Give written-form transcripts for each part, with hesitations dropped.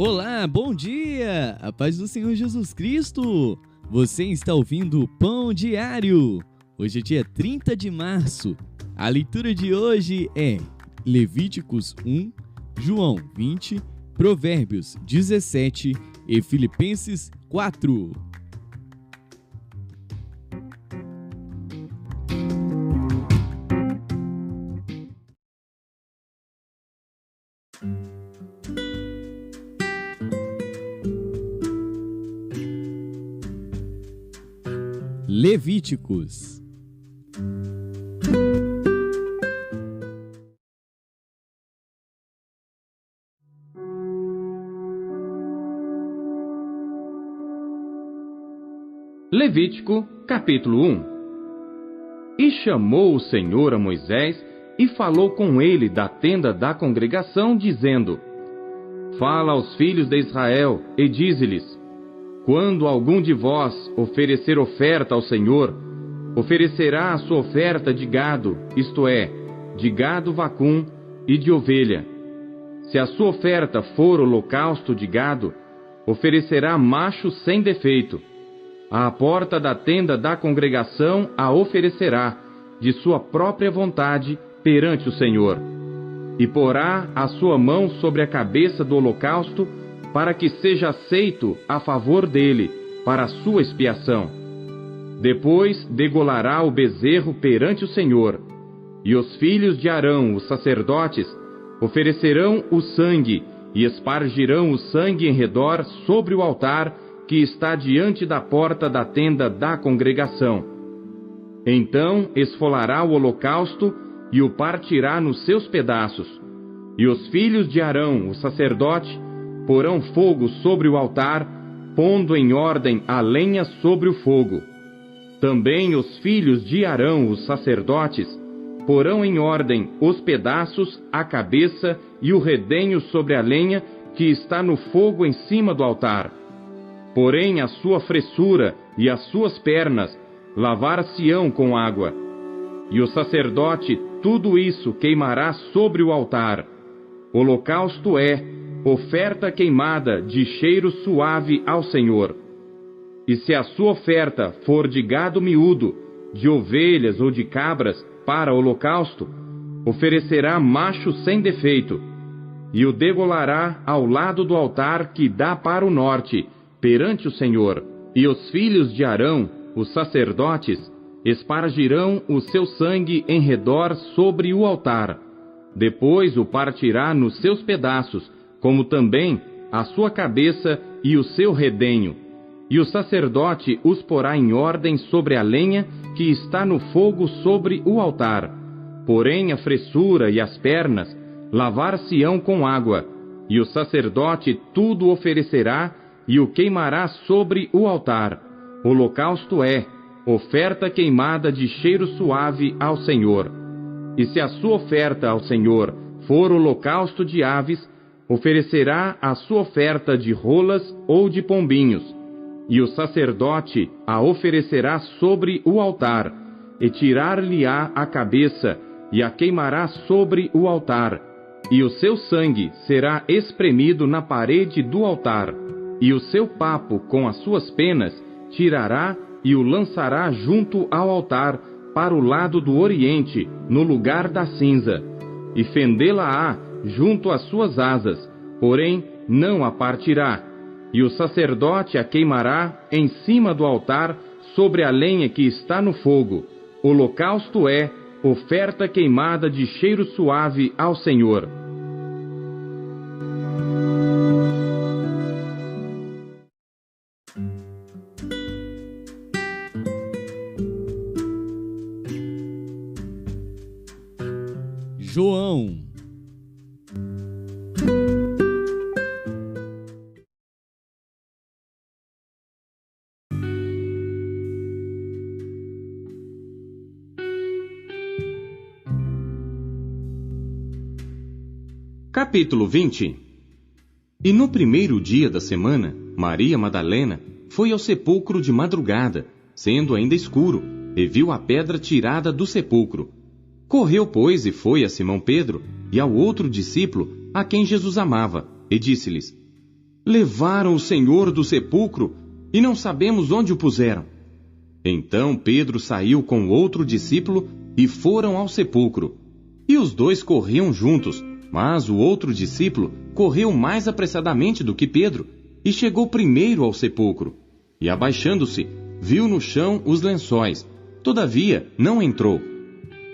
Olá, bom dia! A paz do Senhor Jesus Cristo! Você está ouvindo o Pão Diário. Hoje é dia 30 de março. A leitura de hoje é Levíticos 1, João 20, Provérbios 17 e Filipenses 4. Levíticos. Levítico, capítulo 1. E chamou o Senhor a Moisés e falou com ele da tenda da congregação, dizendo: Fala aos filhos de Israel e dize-lhes: Quando algum de vós oferecer oferta ao Senhor, oferecerá a sua oferta de gado, isto é, de gado vacum e de ovelha. Se a sua oferta for holocausto de gado, oferecerá macho sem defeito. À porta da tenda da congregação a oferecerá, de sua própria vontade, perante o Senhor. E porá a sua mão sobre a cabeça do holocausto, para que seja aceito a favor dele, para a sua expiação. Depois degolará o bezerro perante o Senhor, e os filhos de Arão, os sacerdotes, oferecerão o sangue, e espargirão o sangue em redor sobre o altar que está diante da porta da tenda da congregação. Então esfolará o holocausto e o partirá nos seus pedaços. E os filhos de Arão, o sacerdote, porão fogo sobre o altar, pondo em ordem a lenha sobre o fogo. Também os filhos de Arão, os sacerdotes, porão em ordem os pedaços, a cabeça e o redenho sobre a lenha que está no fogo em cima do altar. Porém a sua fressura e as suas pernas lavar-se-ão com água. E o sacerdote tudo isso queimará sobre o altar. Holocausto é oferta queimada de cheiro suave ao Senhor. E se a sua oferta for de gado miúdo, de ovelhas ou de cabras para holocausto, oferecerá macho sem defeito, e o degolará ao lado do altar que dá para o norte, perante o Senhor. E os filhos de Arão, os sacerdotes, espargirão o seu sangue em redor sobre o altar. Depois o partirá nos seus pedaços, como também a sua cabeça e o seu redenho. E o sacerdote os porá em ordem sobre a lenha que está no fogo sobre o altar. Porém a fressura e as pernas lavar-se-ão com água, e o sacerdote tudo oferecerá e o queimará sobre o altar. Holocausto é oferta queimada de cheiro suave ao Senhor. E se a sua oferta ao Senhor for holocausto de aves, oferecerá a sua oferta de rolas ou de pombinhos. E o sacerdote a oferecerá sobre o altar, e tirar-lhe-á a cabeça, e a queimará sobre o altar. E o seu sangue será espremido na parede do altar. E o seu papo com as suas penas tirará e o lançará junto ao altar, para o lado do oriente, no lugar da cinza. E fendê-la-á junto às suas asas, porém não a partirá. E o sacerdote a queimará em cima do altar, sobre a lenha que está no fogo. Holocausto é oferta queimada de cheiro suave ao Senhor. João. Capítulo 20. E no primeiro dia da semana, Maria Madalena foi ao sepulcro de madrugada, sendo ainda escuro, e viu a pedra tirada do sepulcro. Correu, pois, e foi a Simão Pedro e ao outro discípulo, a quem Jesus amava, e disse-lhes: levaram o Senhor do sepulcro e não sabemos onde o puseram. Então Pedro saiu com outro discípulo e foram ao sepulcro. E os dois corriam juntos, mas o outro discípulo correu mais apressadamente do que Pedro e chegou primeiro ao sepulcro. E abaixando-se, viu no chão os lençóis, todavia não entrou.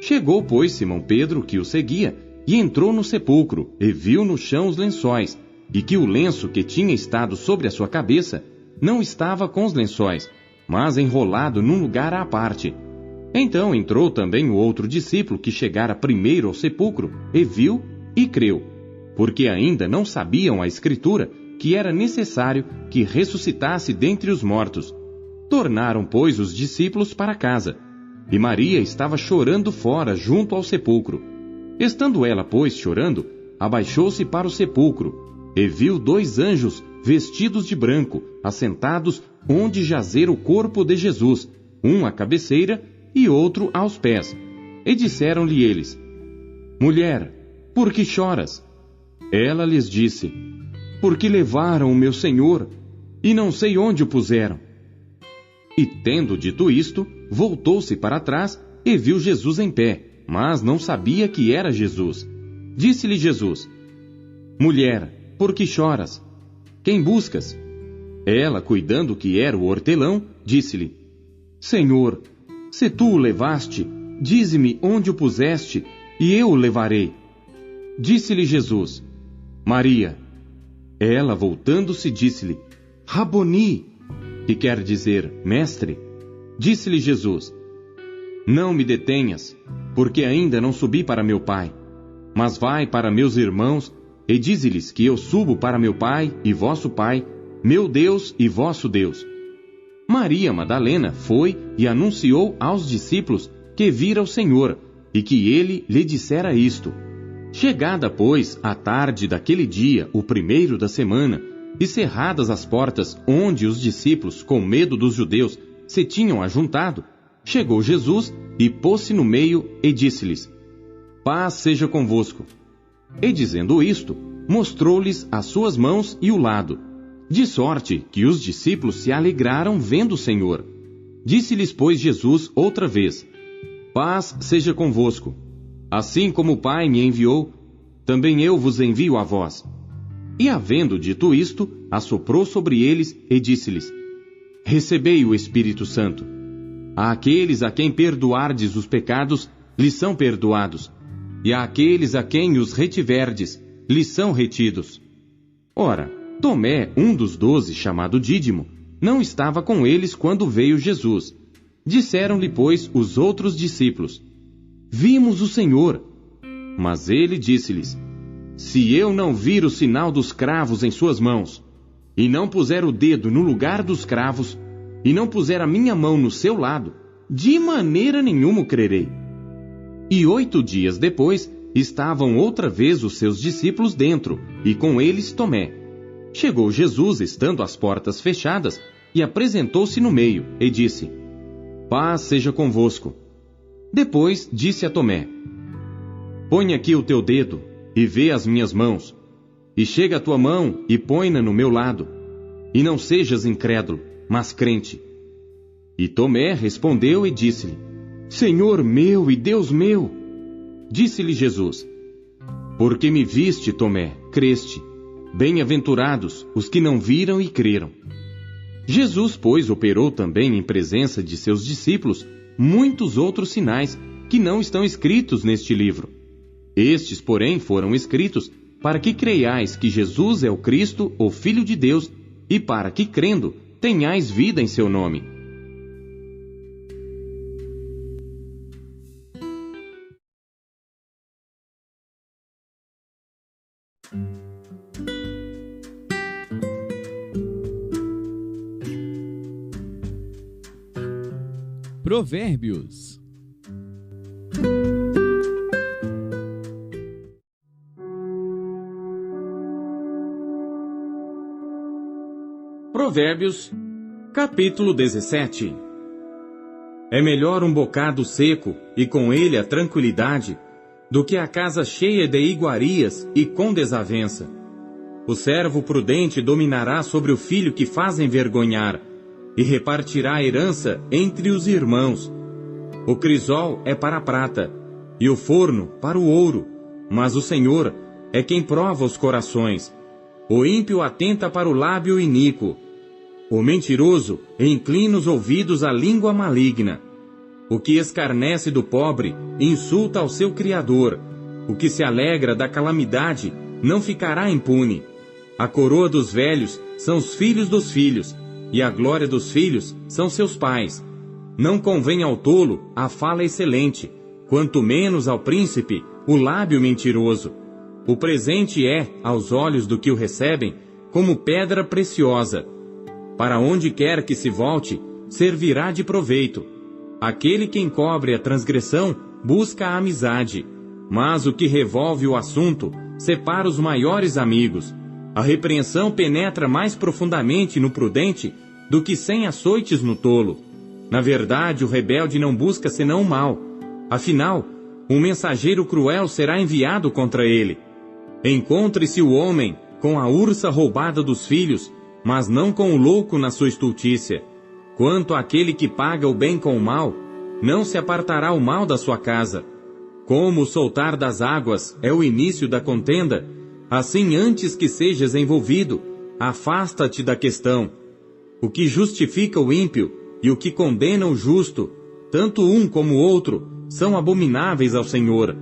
Chegou, pois, Simão Pedro, que o seguia, e entrou no sepulcro, e viu no chão os lençóis, e que o lenço que tinha estado sobre a sua cabeça não estava com os lençóis, mas enrolado num lugar à parte. Então entrou também o outro discípulo que chegara primeiro ao sepulcro, e viu e creu, porque ainda não sabiam a Escritura que era necessário que ressuscitasse dentre os mortos. Tornaram, pois, os discípulos para casa, e Maria estava chorando fora junto ao sepulcro. Estando ela, pois, chorando, abaixou-se para o sepulcro, e viu 2 anjos vestidos de branco, assentados onde jazera o corpo de Jesus, um à cabeceira e outro aos pés. E disseram-lhe eles: Mulher, por que choras? Ela lhes disse: Porque levaram o meu Senhor, e não sei onde o puseram. E tendo dito isto, voltou-se para trás e viu Jesus em pé, mas não sabia que era Jesus. Disse-lhe Jesus: Mulher, por que choras? Quem buscas? Ela, cuidando que era o hortelão, disse-lhe: Senhor, se tu o levaste, dize-me onde o puseste, e eu o levarei. Disse-lhe Jesus: Maria. Ela, voltando-se, disse-lhe: Raboni, que quer dizer mestre. Disse-lhe Jesus: Não me detenhas, porque ainda não subi para meu Pai. Mas vai para meus irmãos e dize-lhes que eu subo para meu Pai e vosso Pai, meu Deus e vosso Deus. Maria Madalena foi e anunciou aos discípulos que vira o Senhor e que ele lhe dissera isto. Chegada, pois, a tarde daquele dia, o primeiro da semana, e cerradas as portas onde os discípulos, com medo dos judeus, se tinham ajuntado, chegou Jesus e pôs-se no meio e disse-lhes: Paz seja convosco. E dizendo isto, mostrou-lhes as suas mãos e o lado, de sorte que os discípulos se alegraram vendo o Senhor. Disse-lhes, pois, Jesus outra vez: Paz seja convosco. Assim como o Pai me enviou, também eu vos envio a vós. E havendo dito isto, assoprou sobre eles e disse-lhes: Recebei o Espírito Santo. Àqueles a quem perdoardes os pecados, lhes são perdoados, e àqueles a quem os retiverdes, lhes são retidos. Ora, Tomé, um dos 12, chamado Dídimo, não estava com eles quando veio Jesus. Disseram-lhe, pois, os outros discípulos: Vimos o Senhor. Mas ele disse-lhes: Se eu não vir o sinal dos cravos em suas mãos, e não puser o dedo no lugar dos cravos, e não puser a minha mão no seu lado, de maneira nenhuma o crerei. E 8 dias depois, estavam outra vez os seus discípulos dentro, e com eles Tomé. Chegou Jesus, estando as portas fechadas, e apresentou-se no meio, e disse: Paz seja convosco. Depois disse a Tomé: Põe aqui o teu dedo, e vê as minhas mãos, e chega a tua mão e põe-na no meu lado, e não sejas incrédulo, mas crente. E Tomé respondeu e disse-lhe: Senhor meu e Deus meu. Disse-lhe Jesus: Porque me viste, Tomé, creste. Bem-aventurados os que não viram e creram. Jesus, pois, operou também em presença de seus discípulos muitos outros sinais que não estão escritos neste livro. Estes, porém, foram escritos para que creiais que Jesus é o Cristo, o Filho de Deus, e para que, crendo, tenhais vida em seu nome. Provérbios. Provérbios, capítulo 17. É melhor um bocado seco e com ele a tranquilidade, do que a casa cheia de iguarias e com desavença. O servo prudente dominará sobre o filho que faz envergonhar, e repartirá a herança entre os irmãos. O crisol é para a prata, e o forno para o ouro, mas o Senhor é quem prova os corações. O ímpio atenta para o lábio iníquo. O mentiroso inclina os ouvidos à língua maligna. O que escarnece do pobre insulta ao seu Criador. O que se alegra da calamidade não ficará impune. A coroa dos velhos são os filhos dos filhos, e a glória dos filhos são seus pais. Não convém ao tolo a fala excelente, quanto menos ao príncipe o lábio mentiroso. O presente é, aos olhos do que o recebem, como pedra preciosa. Para onde quer que se volte, servirá de proveito. Aquele que encobre a transgressão busca a amizade, mas o que revolve o assunto separa os maiores amigos. A repreensão penetra mais profundamente no prudente do que 100 açoites no tolo. Na verdade, o rebelde não busca senão o mal. Afinal, um mensageiro cruel será enviado contra ele. Encontre-se o homem com a ursa roubada dos filhos, mas não com o louco na sua estultícia. Quanto àquele que paga o bem com o mal, não se apartará o mal da sua casa. Como o soltar das águas é o início da contenda, assim antes que sejas envolvido, afasta-te da questão. O que justifica o ímpio e o que condena o justo, tanto um como o outro, são abomináveis ao Senhor.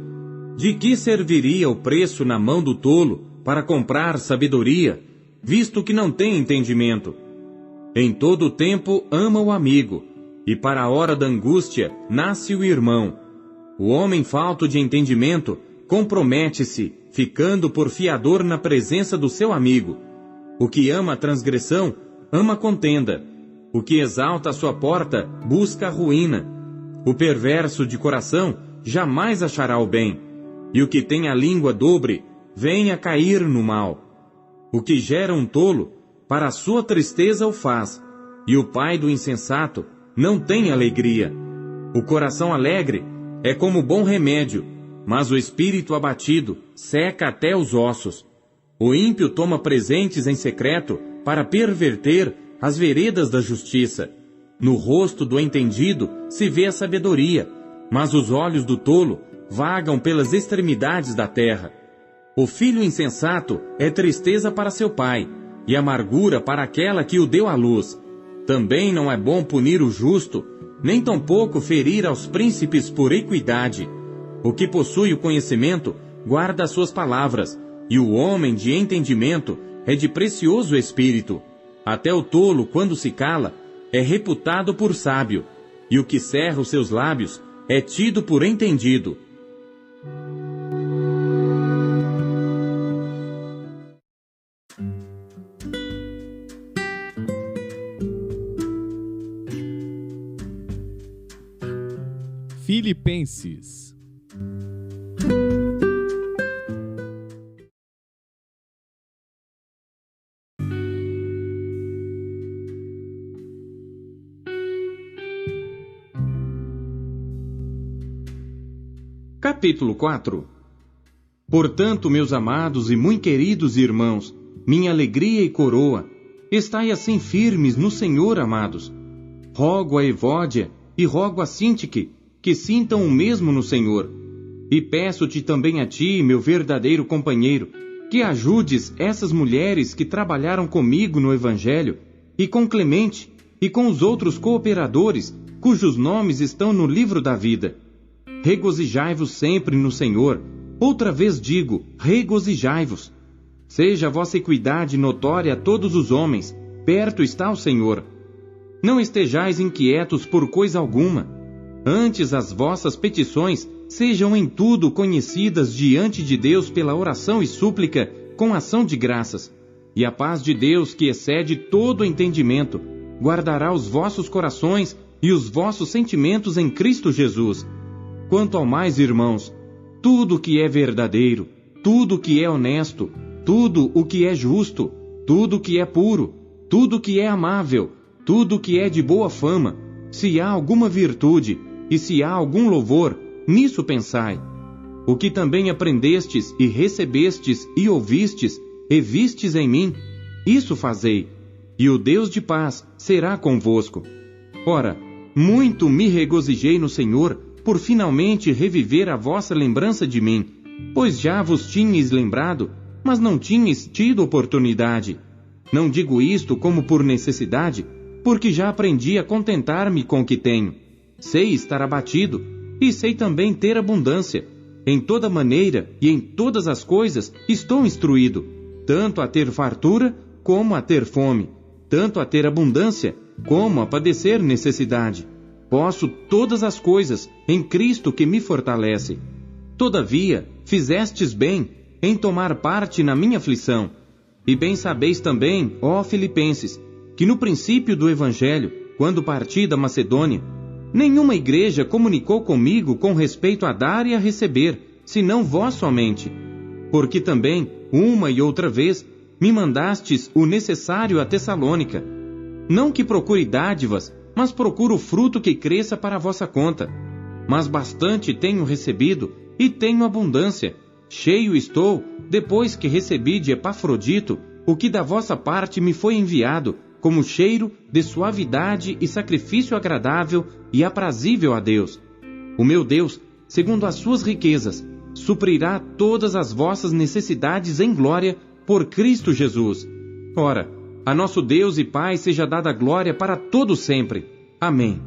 De que serviria o preço na mão do tolo para comprar sabedoria, visto que não tem entendimento? Em todo o tempo ama o amigo, e para a hora da angústia nasce o irmão. O homem falto de entendimento compromete-se, ficando por fiador na presença do seu amigo. O que ama a transgressão, ama a contenda. O que exalta a sua porta, busca a ruína. O perverso de coração jamais achará o bem. E o que tem a língua dobre, vem a cair no mal. O que gera um tolo, para a sua tristeza o faz. E o pai do insensato não tem alegria. O coração alegre é como bom remédio, mas o espírito abatido seca até os ossos. O ímpio toma presentes em secreto para perverter as veredas da justiça. No rosto do entendido se vê a sabedoria, mas os olhos do tolo vagam pelas extremidades da terra. O filho insensato é tristeza para seu pai, e amargura para aquela que o deu à luz. Também não é bom punir o justo, nem tampouco ferir aos príncipes por equidade. O que possui o conhecimento guarda as suas palavras, e o homem de entendimento é de precioso espírito. Até o tolo, quando se cala, é reputado por sábio, e o que cerra os seus lábios é tido por entendido. Filipenses. Capítulo 4. Portanto, meus amados e muito queridos irmãos, minha alegria e coroa, estai assim firmes no Senhor, amados. Rogo a Evódia e rogo a Sintique que sintam o mesmo no Senhor. E peço-te também a ti, meu verdadeiro companheiro, que ajudes essas mulheres que trabalharam comigo no Evangelho, e com Clemente, e com os outros cooperadores, cujos nomes estão no livro da vida. Regozijai-vos sempre no Senhor. Outra vez digo, regozijai-vos. Seja a vossa equidade notória a todos os homens, perto está o Senhor. Não estejais inquietos por coisa alguma. Antes as vossas petições sejam em tudo conhecidas diante de Deus pela oração e súplica, com ação de graças. E a paz de Deus, que excede todo entendimento, guardará os vossos corações e os vossos sentimentos em Cristo Jesus. Quanto ao mais, irmãos, tudo o que é verdadeiro, tudo o que é honesto, tudo o que é justo, tudo o que é puro, tudo o que é amável, tudo o que é de boa fama, se há alguma virtude e se há algum louvor, nisso pensai. O que também aprendestes e recebestes e ouvistes, e vistes em mim, isso fazei, e o Deus de paz será convosco. Ora, muito me regozijei no Senhor, por finalmente reviver a vossa lembrança de mim, pois já vos tinhais lembrado, mas não tinhais tido oportunidade. Não digo isto como por necessidade, porque já aprendi a contentar-me com o que tenho. Sei estar abatido, e sei também ter abundância. Em toda maneira e em todas as coisas estou instruído, tanto a ter fartura como a ter fome, tanto a ter abundância como a padecer necessidade. Posso todas as coisas em Cristo que me fortalece. Todavia, fizestes bem em tomar parte na minha aflição. E bem sabeis também, ó Filipenses, que no princípio do Evangelho, quando parti da Macedônia, nenhuma igreja comunicou comigo com respeito a dar e a receber, senão vós somente. Porque também, uma e outra vez, me mandastes o necessário a Tessalônica. Não que procure dádivas, mas procuro o fruto que cresça para a vossa conta. Mas bastante tenho recebido, e tenho abundância. Cheio estou, depois que recebi de Epafrodito o que da vossa parte me foi enviado, como cheiro de suavidade e sacrifício agradável e aprazível a Deus. O meu Deus, segundo as suas riquezas, suprirá todas as vossas necessidades em glória por Cristo Jesus. Ora, a nosso Deus e Pai seja dada glória para todo sempre. Amém.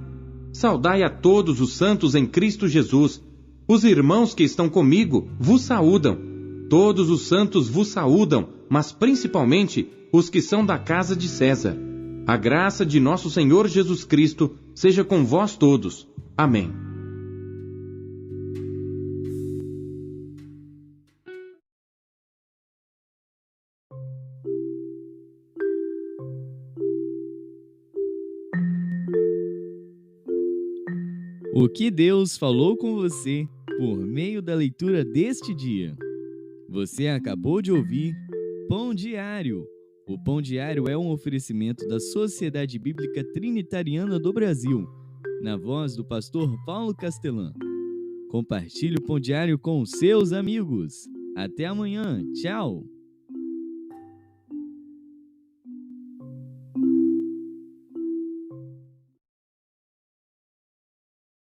Saudai a todos os santos em Cristo Jesus. Os irmãos que estão comigo vos saúdam. Todos os santos vos saúdam, mas principalmente os que são da casa de César. A graça de nosso Senhor Jesus Cristo seja com vós todos. Amém. O que Deus falou com você por meio da leitura deste dia? Você acabou de ouvir Pão Diário. O Pão Diário é um oferecimento da Sociedade Bíblica Trinitariana do Brasil, na voz do pastor Paulo Castelã. Compartilhe o Pão Diário com seus amigos. Até amanhã. Tchau!